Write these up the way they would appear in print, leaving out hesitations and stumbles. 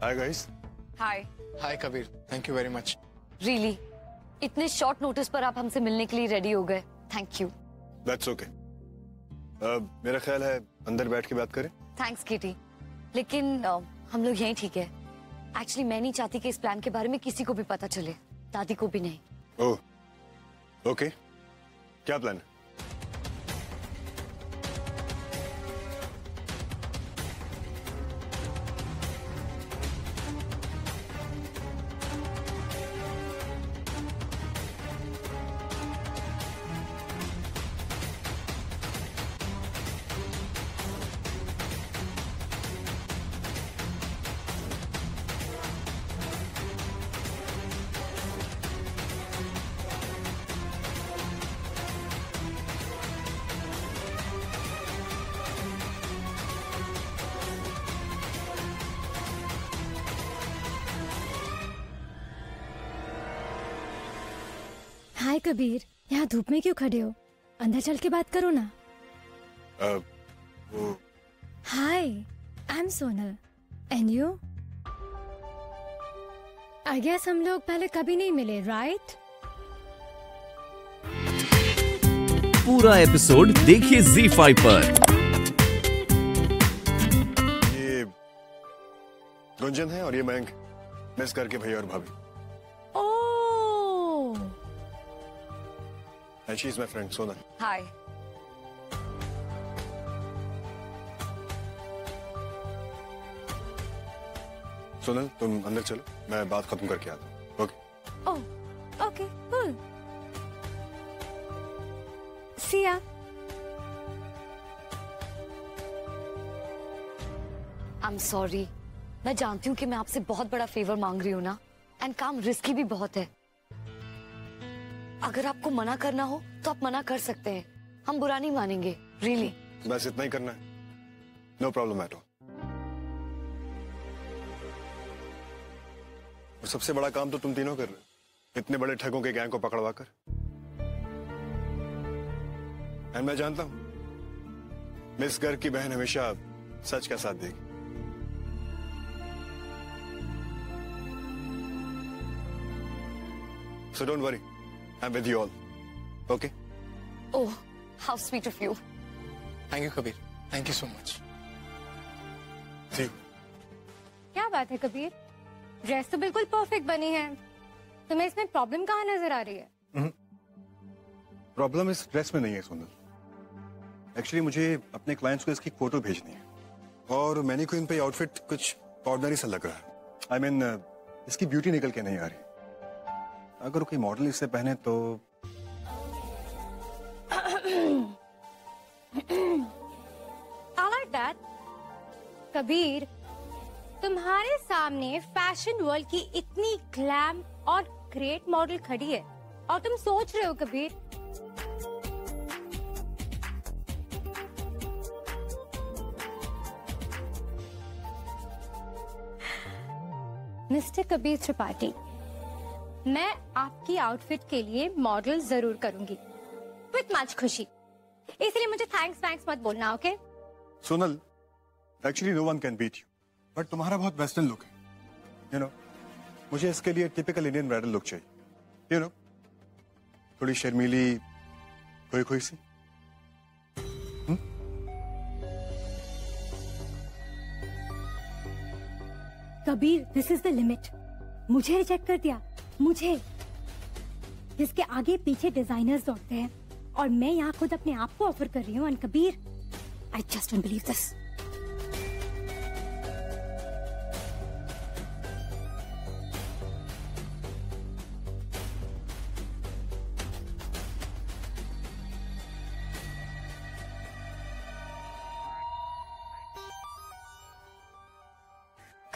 Hi guys. Hi. Hi Kabir, thank you very much. Really, इतने short notice पर आप हमसे मिलने के लिए रेडी हो गए, थैंक यू। That's okay. मेरा ख्याल है अंदर बैठ के बात करें। थैंक्स किटी, लेकिन हम लोग यहीं ठीक है। एक्चुअली मैं नहीं चाहती कि इस प्लान के बारे में किसी को भी पता चले, दादी को भी नहीं। ओह ओके, क्या प्लान है? हाय कबीर, यहाँ धूप में क्यों खड़े हो? अंदर चल के बात करो ना। वो hi, I am Sonal and you? I guess हम लोग पहले कभी नहीं मिले, राइट? पूरा एपिसोड देखिए ZEE5 पर। ये गुंजन है और ये मयंक, मिस करके भैया और भाभी। And she is my friend, Sonal. हाय। सोनल, तुम अंदर चलो, मैं बात खत्म करके आता हूँ। Okay? Oh, okay, cool. See ya. I'm sorry, मैं जानती हूँ कि मैं आपसे बहुत बड़ा फेवर मांग रही हूँ ना, एंड काम रिस्की भी बहुत है। अगर आपको मना करना हो तो आप मना कर सकते हैं, हम बुरा नहीं मानेंगे, रियली। बस इतना ही करना है, नो प्रॉब्लम एट ऑल। और सबसे बड़ा काम तो तुम तीनों कर रहे हो, इतने बड़े ठगों के गैंग को पकड़वा कर। एंड मैं जानता हूं मिस गर्ग की बहन हमेशा सच का साथ देगी। So don't worry, I'm with you all. Okay? Oh, how sweet of you. Thank you Kabir, thank you so much. See you. क्या बात है कबीर, ड्रेस तो बिल्कुल परफेक्ट बनी है, तुम्हें इसमें प्रॉब्लम कहाँ नजर आ रही है? प्रॉब्लम इस ड्रेस में नहीं है सोनल। एक्चुअली मुझे अपने क्लाइंट्स को इसकी फोटो भेजनी है और मैंने को इन पे आउटफिट कुछ ऑर्डिनरी सा लग रहा है। I mean, इसकी ब्यूटी निकल के नहीं आ रही। अगर कोई मॉडल इसे पहने तो I like that. कबीर, तुम्हारे सामने फैशन वर्ल्ड की इतनी ग्लैम और ग्रेट मॉडल खड़ी है और तुम सोच रहे हो कबीर मिस्टर कबीर त्रिपाठी, मैं आपकी आउटफिट के लिए मॉडल जरूर करूंगी विथ मच खुशी, इसलिए मुझे थैंक्स मत बोलना, okay? Sonal, actually no one can beat you, but तुम्हारा बहुत वेस्टर्न लुक है, यू नो। मुझे इसके लिए टिपिकल इंडियन ब्राइडल लुक चाहिए, यू नो, थोड़ी शर्मीली, खोई खोई सी। Kabir, this is the limit. मुझे रिजेक्ट कर दिया, मुझे, जिसके आगे पीछे डिजाइनर्स दौड़ते हैं और मैं यहाँ खुद अपने आप को ऑफर कर रही हूँ। Kabir, I just don't believe this.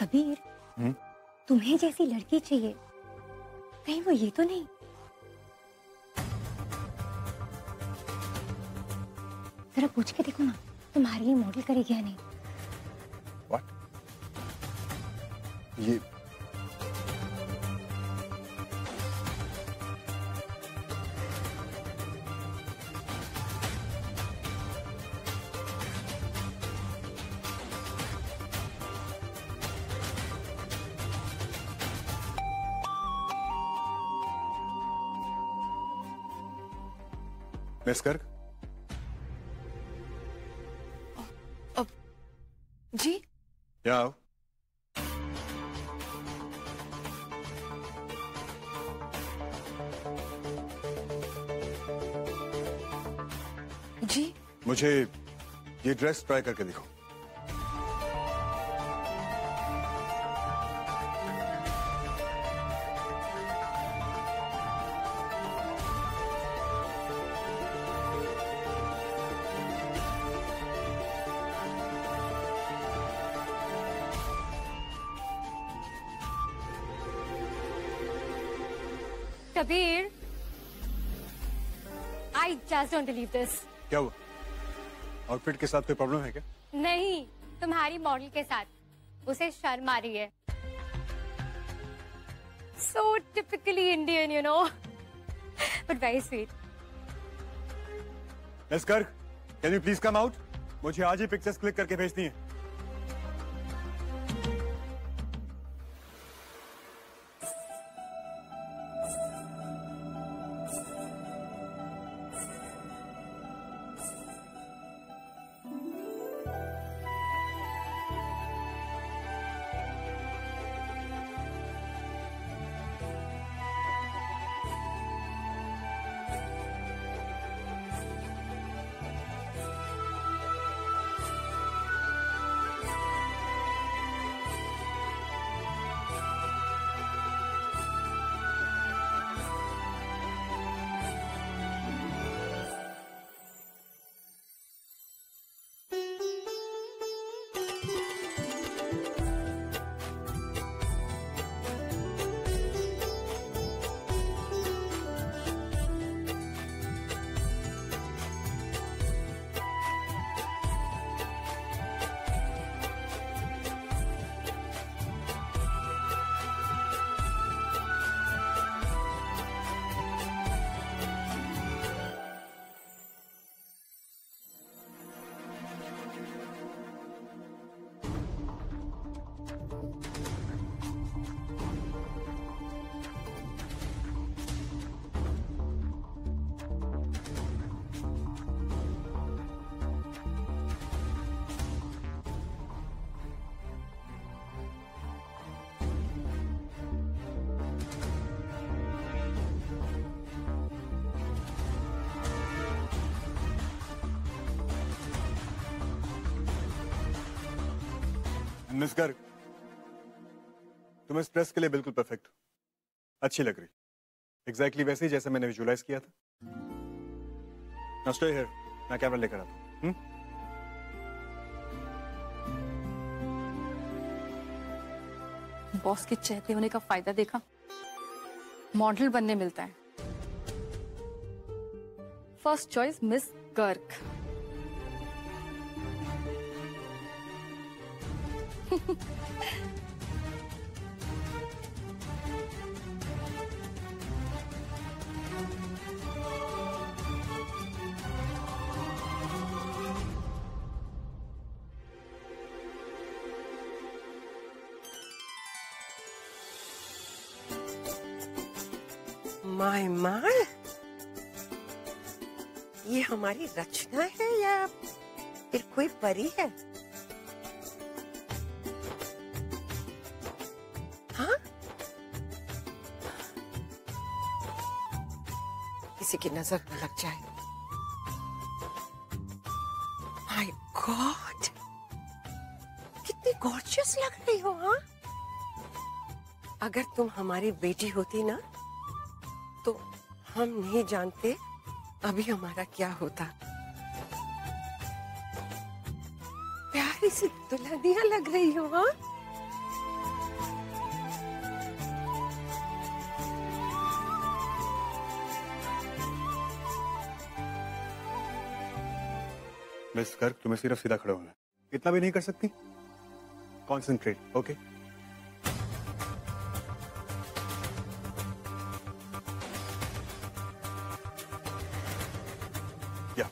Kabir, तुम्हें जैसी लड़की चाहिए, कहीं वो ये तो नहीं? जरा पूछ के देखो ना, तुम्हारे लिए मॉडल करेगी या नहीं? What? ये मिस गर्ग, जी यहाँ आओ। जी मुझे ये ड्रेस ट्राई करके दिखाओ। Kabir, I just don't believe this. क्या हुआ? आउटफिट के साथ कोई प्रॉब्लम है क्या? नहीं, तुम्हारी मॉडल के साथ उसे शर्म आ रही है। So typically Indian, you know, but very sweet. Miss Garg, can you please come out? मुझे आज ही पिक्चर्स क्लिक करके भेजनी है। मिस गर्ग, तुम इस ड्रेस के लिए बिल्कुल परफेक्ट हो, अच्छी लग रही, एग्जैक्टली वैसे ही जैसे मैंने विजुअलाइज किया था। नाउ स्टे हियर, मैं कैमरा लेकर आता हूं। बॉस के चहते होने का फायदा देखा, मॉडल बनने मिलता है। First choice miss Garg. My my, ये हमारी रचना है या फिर कोई परी है? हाँ, किसी की नजर न लग जाए। माय गॉड, कितनी गॉर्जियस लग रही हो। हाँ, अगर तुम हमारी बेटी होती ना तो हम नहीं जानते अभी हमारा क्या होता। प्यारी सी दुल्हनिया लग रही हो। हाँ, मिस गर्ग, तुम्हें सिर्फ सीधा खड़ा होना है, इतना भी नहीं कर सकती? Concentrate, okay? या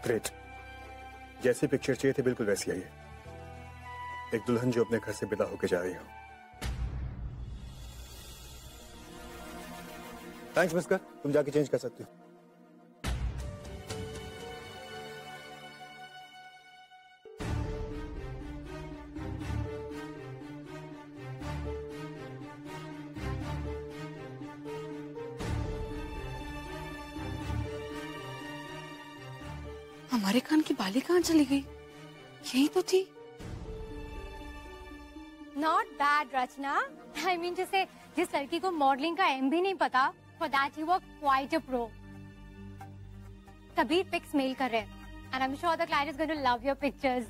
ग्रेट, जैसी पिक्चर चाहिए थी बिल्कुल वैसी आई है। एक दुल्हन जो अपने घर से विदा होके जा रही हो। थैंक्स मिस्टर, तुम जाके चेंज कर सकते हो। हमारे कान की बाली कहाँ चली गई? यही तो थी। Not bad Rachna. I mean जैसे जिस लड़की को मॉडलिंग का एम भी नहीं पता, for that you were quite a pro. Kabir pics mail कर रहे हैं and I am sure the client is going to love your pictures.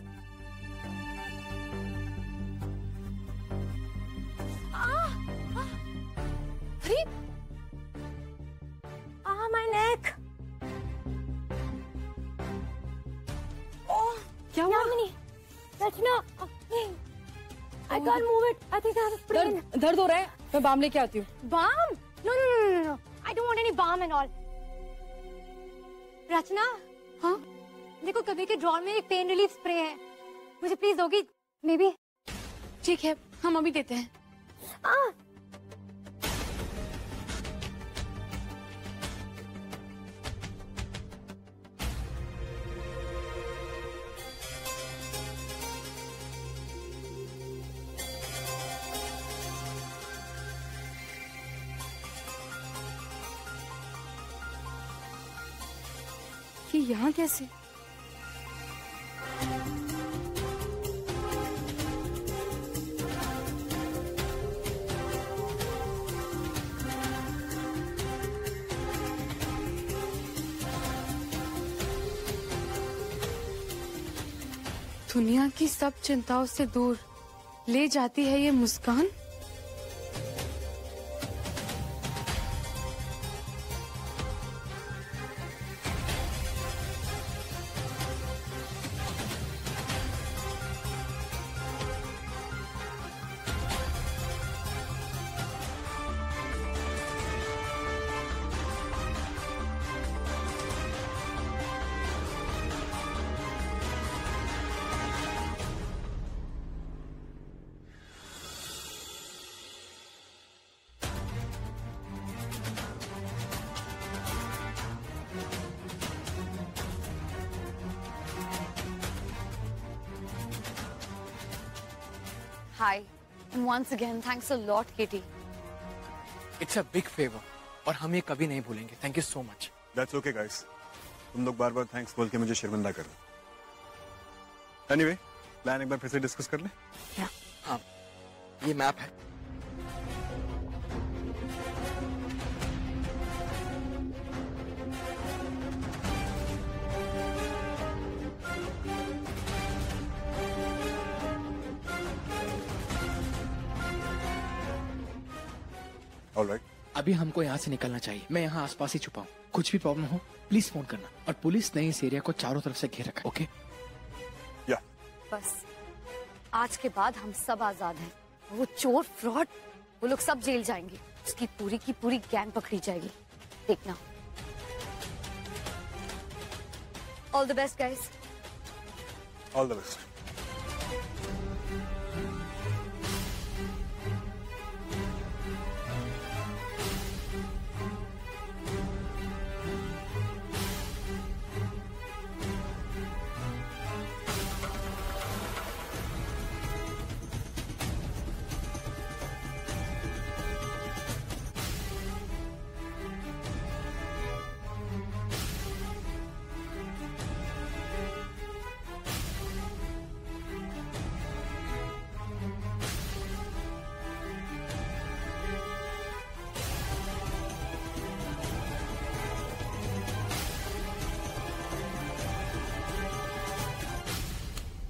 My neck. क्या हुआ? रचना, I can't move it. I think I have a sprain. दर्द हो रहा है? मैं बाम लेके आती हूँ। Balm? No. I don't want any balm and all. रचना, हाँ? देखो कभी के ड्रॉर में एक पेन रिलीफ स्प्रे है, मुझे प्लीज दोगी? May be. ठीक है, हम अभी देते हैं। ये यहाँ कैसे? दुनिया की सब चिंताओं से दूर ले जाती है ये मुस्कान। Hi, and once again, thanks a lot, Katie. It's a big favour और हम ये कभी नहीं भूलेंगे। Thank you so much. That's okay guys, तुम लोग बार बार थैंक्स बोल के मुझे शर्मिंदा कर रहे हो। एनीवे, प्लान एक बार फिर से डिस्कस कर ले। हाँ, ये मैप है। ऑलराइट, अभी हमको यहाँ से निकलना चाहिए। मैं यहाँ आसपास ही छुपा हूँ। कुछ भी प्रॉब्लम हो प्लीज फोन करना। और पुलिस ने इस एरिया को चारों तरफ से घेर रखा है। ओके? या बस आज के बाद हम सब आजाद हैं। वो चोर, फ्रॉड, वो लोग सब जेल जाएंगे। उसकी पूरी की पूरी गैंग पकड़ी जाएगी, देखना। All the best guys. All the best.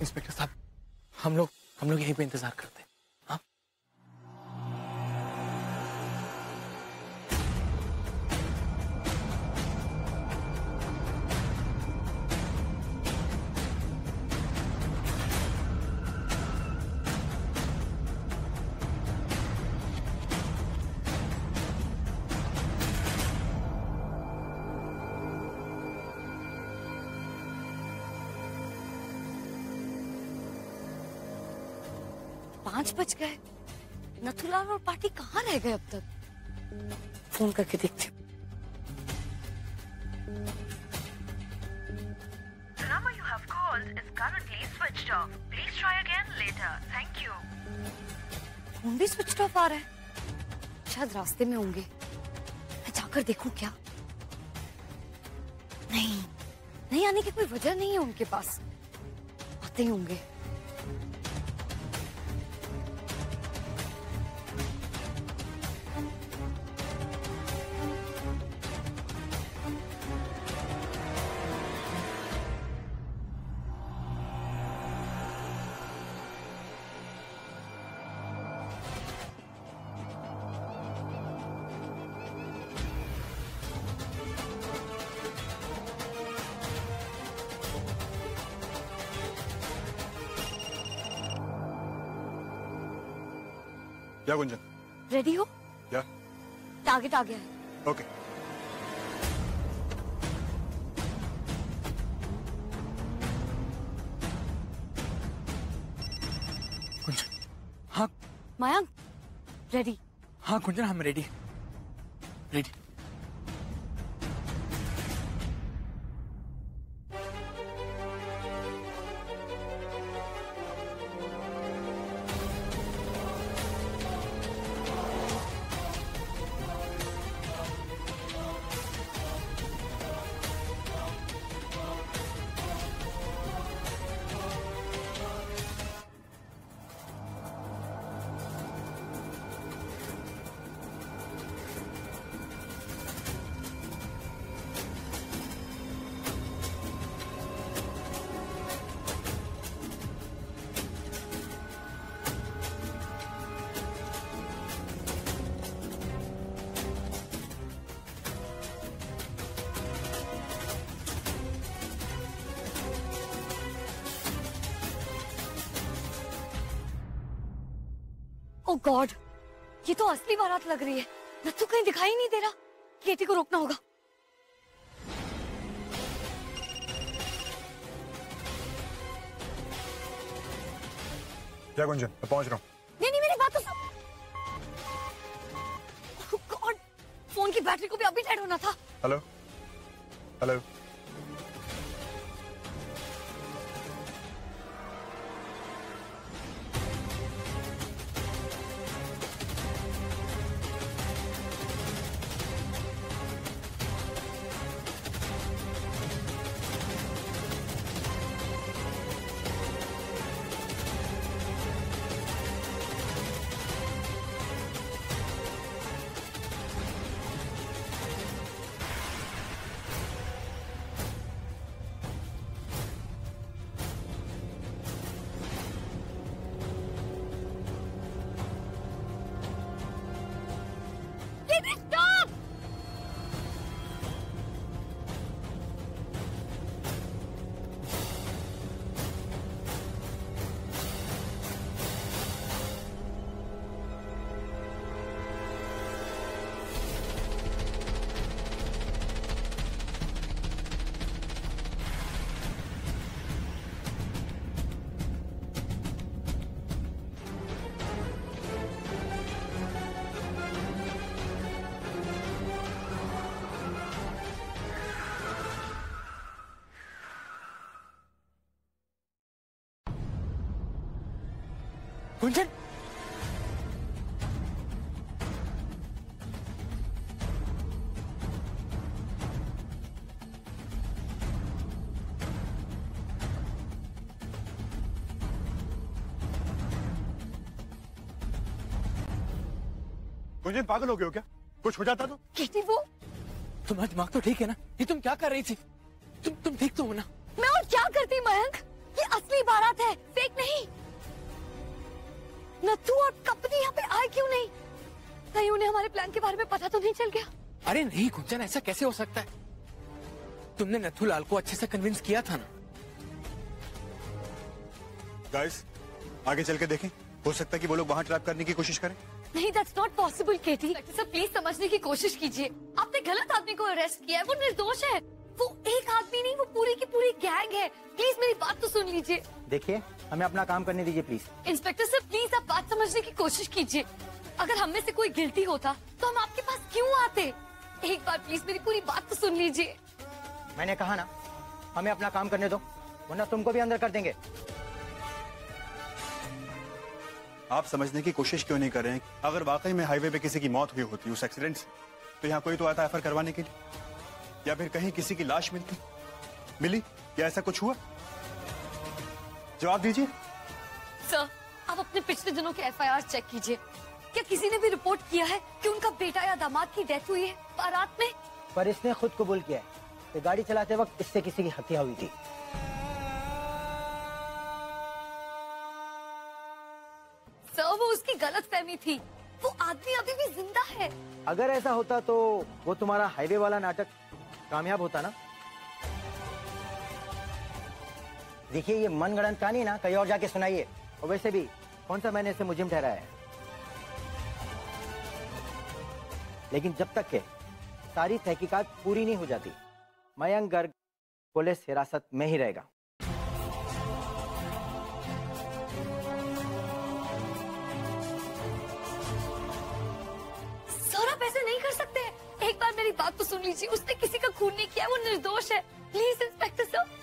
Inspector साहब, हम लोग यहीं पे इंतजार करते हैं। हाँ? 5 बज गए। नथुलाल और पार्टी कहाँ रह गए अब तक? फोन करके देखते हूँ। The number you have called is currently switched off. Please try again later. Thank you. Phone भी स्विच ऑफ आ रहा है। शायद रास्ते में होंगे। मैं जाकर देखूं क्या? नहीं आने की कोई वजह नहीं है उनके पास। आते ही होंगे। क्या गुंजन? रेडी हो? क्या? टारगेट आ गया है। ओके। कुंजन। हाँ मयंक, रेडी? हाँ कुंजन, हम रेडी। रेडी। ओह गॉड, ये तो असली बारात लग रही है। नत्थू कहीं दिखाई नहीं दे रहा। केटी को रोकना होगा। क्या गुंजन, मैं पहुंच रहा हूँ। नहीं मेरी बात तो सुन। ओह गॉड, फोन की बैटरी को भी अभी डेड होना था। Hello hello. Stop! Gunjan, Gunjan पागल हो गए हो क्या? कुछ हो जाता तो? केटी वो तुम्हारा दिमाग तो ठीक है ना? ये तुम क्या कर रही थी? तुम ठीक तो हो ना? मैं और क्या करती मयंक? ये असली बारात है, फेक नहीं। नत्थू और कंपनी यहाँ पे आए क्यों नहीं? कहीं उन्हें हमारे प्लान के बारे में पता तो नहीं चल गया? अरे नहीं गुंजन, ऐसा कैसे हो सकता है? तुमने नथुलाल को अच्छे से कन्विंस किया था ना? गाइस, आगे चल के देखें। हो सकता है कि वो लोग वहाँ ट्रैप करने की कोशिश करें। नहीं, that's not possible Katie. Sir please समझने की कोशिश कीजिए। आपने गलत आदमी को अरेस्ट किया है, वो निर्दोष है। वो एक आदमी नहीं, वो पूरी की पूरी गैंग है। प्लीज मेरी बात तो सुन लीजिए। देखिए, हमें अपना काम करने दीजिए प्लीज। इंस्पेक्टर सर प्लीज आप बात समझने की कोशिश कीजिए। अगर हम में से कोई गिल्टी होता तो हम आपके पास क्यों आते? एक बार प्लीज मेरी पूरी बात तो सुन लीजिए। मैंने कहा ना, हमें अपना काम करने दो, वरना तुमको भी अंदर कर देंगे। आप समझने की कोशिश क्यों नहीं कर रहे हैं? अगर वाकई में हाईवे पे किसी की मौत हुई होती उस एक्सीडेंट से, तो यहाँ कोई तो आता एफआईआर करवाने के लिए, या फिर कहीं किसी की लाश मिली या ऐसा कुछ हुआ? जवाब दीजिए। सर आप अपने पिछले दिनों के एफआईआर चेक कीजिए। क्या किसी ने भी रिपोर्ट किया है कि उनका बेटा या दामाद की डेथ हुई है बारात में? पर इसने खुद कबूल किया है कि गाड़ी चलाते वक्त इससे किसी की हत्या हुई थी। सर वो उसकी गलतफहमी थी, वो आदमी अभी भी जिंदा है। अगर ऐसा होता तो वो तुम्हारा हाईवे वाला नाटक कामयाब होता ना। देखिए ये मनगढ़ंत कहानी ना कहीं और जाके सुनाइए। और वैसे भी कौन सा मैंने इसे मुजरिम ठहराया है, लेकिन जब तक के सारी तहकीकात पूरी नहीं हो जाती, मयंक गर्ग पुलिस हिरासत में ही रहेगा। सर आप ऐसे नहीं कर सकते। एक बार मेरी बात तो सुन लीजिए। उसने किसी का खून नहीं किया, वो निर्दोष है। Please inspector sir.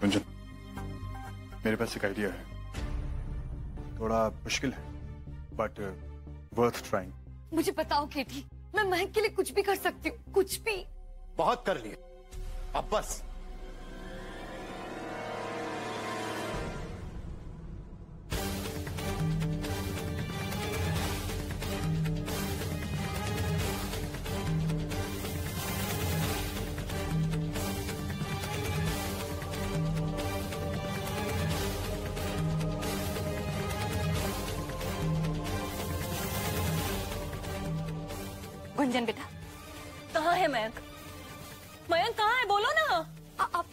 गुंजन, मेरे पास एक आइडिया है, थोड़ा मुश्किल है बट वर्थ ट्राइंग। मुझे बताओ केटी, मैं महक के लिए कुछ भी कर सकती हूँ, कुछ भी। बहुत कर लिए, अब बस। गुंजन बेटा, कहाँ है मयंक? मयंक कहाँ है, बोलो ना। आप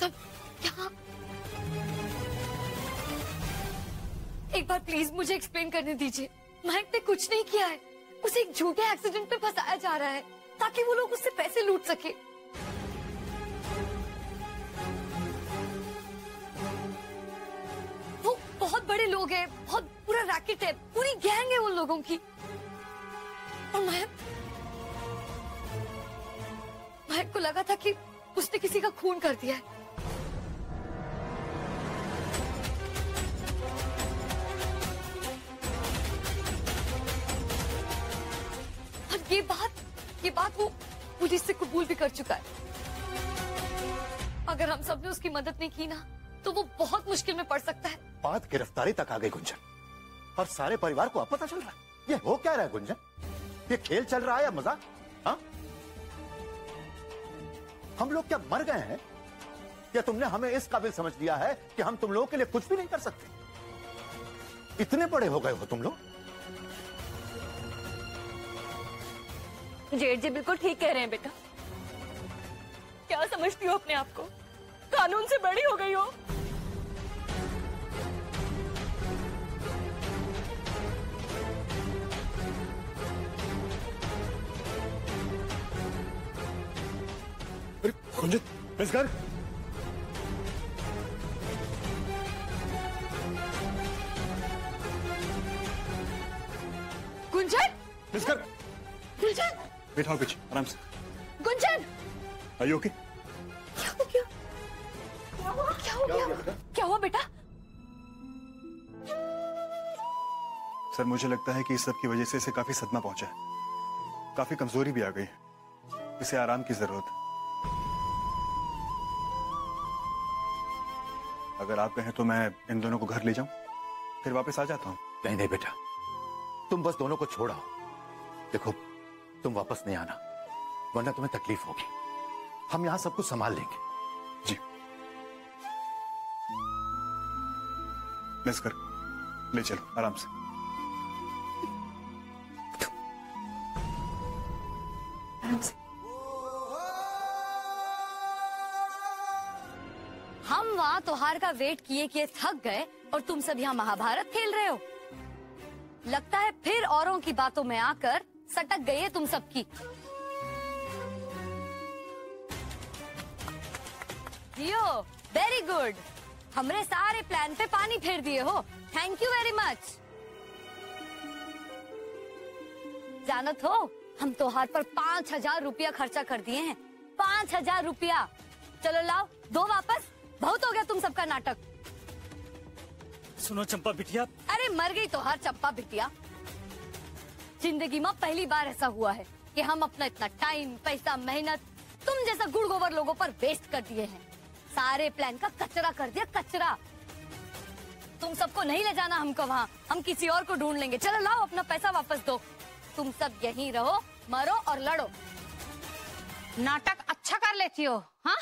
सब यहाँ। एक बार प्लीज मुझे एक्सप्लेन करने दीजिए। महक ने कुछ नहीं किया है, उसे एक झूठे एक्सीडेंट पे फंसाया जा रहा है ताकि वो लोग उससे पैसे लूट सके। वो बहुत बड़े लोग हैं, बहुत पूरा रैकेट है, पूरी गैंग है उन लोगों की। और महक को लगा था कि उसने किसी का खून कर दिया है। और ये बात वो पुलिस से कबूल भी कर चुका है। अगर हम सब ने उसकी मदद नहीं की ना, तो वो बहुत मुश्किल में पड़ सकता है। बात गिरफ्तारी तक आ गई गुंजन, और सारे परिवार को अब पता चल रहा है। ये हो क्या रहा है गुंजन? ये खेल चल रहा है या मजाक? हाँ, हम लोग क्या मर गए हैं? या तुमने हमें इस काबिल समझ लिया है कि हम तुम लोगों के लिए कुछ भी नहीं कर सकते? इतने बड़े हो गए हो तुम लोग? जेठ जी बिल्कुल ठीक कह रहे हैं बेटा। क्या समझती हो अपने आप को? कानून से बड़ी हो गई हो। गुंजन, मिस गर्ग। गुंजन, मिस गर्ग, गुंजन, बैठाओ पीछे आराम से। Gunjan, are you okay? क्या हो गया? क्या हो गया? क्या हुआ बेटा? सर मुझे लगता है कि इस सब की वजह से इसे काफी सदमा पहुंचा है, काफी कमजोरी भी आ गई है, इसे आराम की जरूरत है। अगर आप कहें तो मैं इन दोनों को घर ले जाऊं, फिर वापस आ जाता हूं। नहीं नहीं बेटा, तुम बस दोनों को छोड़ आओ। देखो तुम वापस नहीं आना, वरना तुम्हें तकलीफ होगी। हम यहां सब कुछ संभाल लेंगे। जी मिस गर्ग, ले चलो आराम से। आराम से। हम वहाँ त्योहार का वेट किए किए थक गए और तुम सब यहाँ महाभारत खेल रहे हो। लगता है फिर औरों की बातों में आकर सटक गई है तुम सबकी। जियो, वेरी गुड। हमरे सारे प्लान पे पानी फेर दिए हो। Thank you very much. जानत हो, हम त्योहार पर 5,000 रुपया खर्चा कर दिए हैं। 5,000 रुपया। चलो लाओ, दो वापस। बहुत हो गया तुम सबका नाटक। सुनो चंपा बिटिया। अरे मर गई तो हर चंपा बिटिया। जिंदगी में पहली बार ऐसा हुआ है कि हम अपना इतना टाइम, पैसा, मेहनत तुम जैसा गुड़ गोबर लोगों पर वेस्ट कर दिए हैं। सारे प्लान का कचरा कर दिया, कचरा। तुम सबको नहीं ले जाना हमको वहाँ, हम किसी और को ढूंढ लेंगे। चलो लाओ, अपना पैसा वापस दो। तुम सब यहीं रहो, मरो और लड़ो। नाटक अच्छा कर लेती हो, हाँ?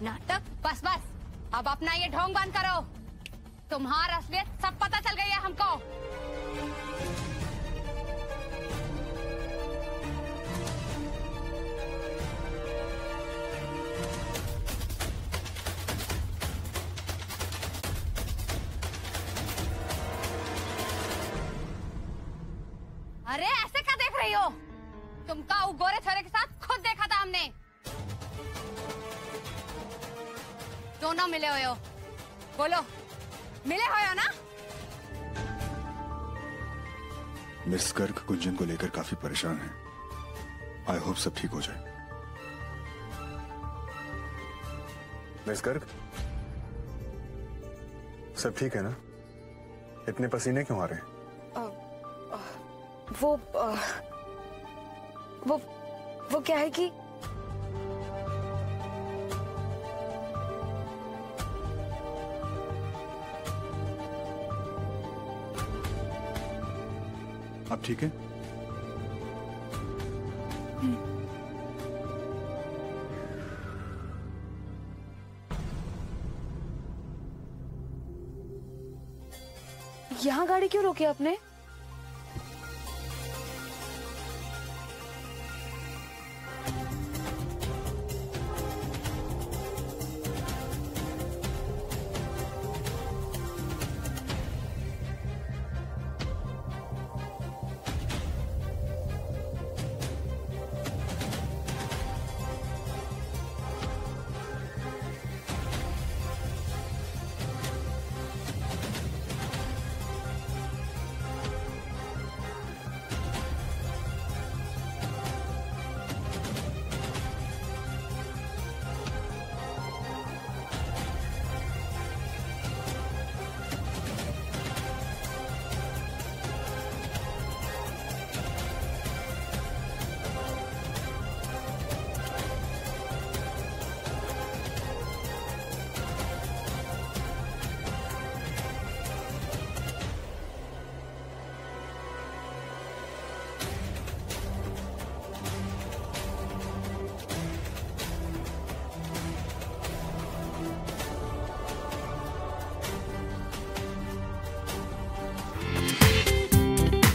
नाटक? बस बस, अब अपना ये ढोंग बंद करो। तुम्हारा असलियत सब पता चल गई है हमको। अरे ऐसे क्या देख रही हो? तुमका वो गोरे छोरे के साथ खुद देखा था हमने। दोनों मिले हुए हो, बोलो मिले हुए हो ना? मिस गर्ग गुंजन को लेकर काफी परेशान है। आई होप सब ठीक हो जाए। मिस गर्ग, सब ठीक है ना? इतने पसीने क्यों आ रहे हैं? वो क्या है कि आप ठीक है? यहाँ गाड़ी क्यों रोकी आपने?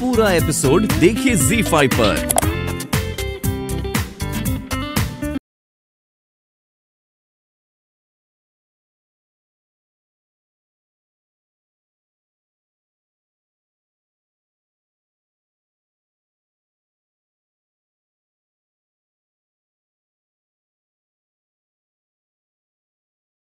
पूरा एपिसोड देखिए ZEE5 पर।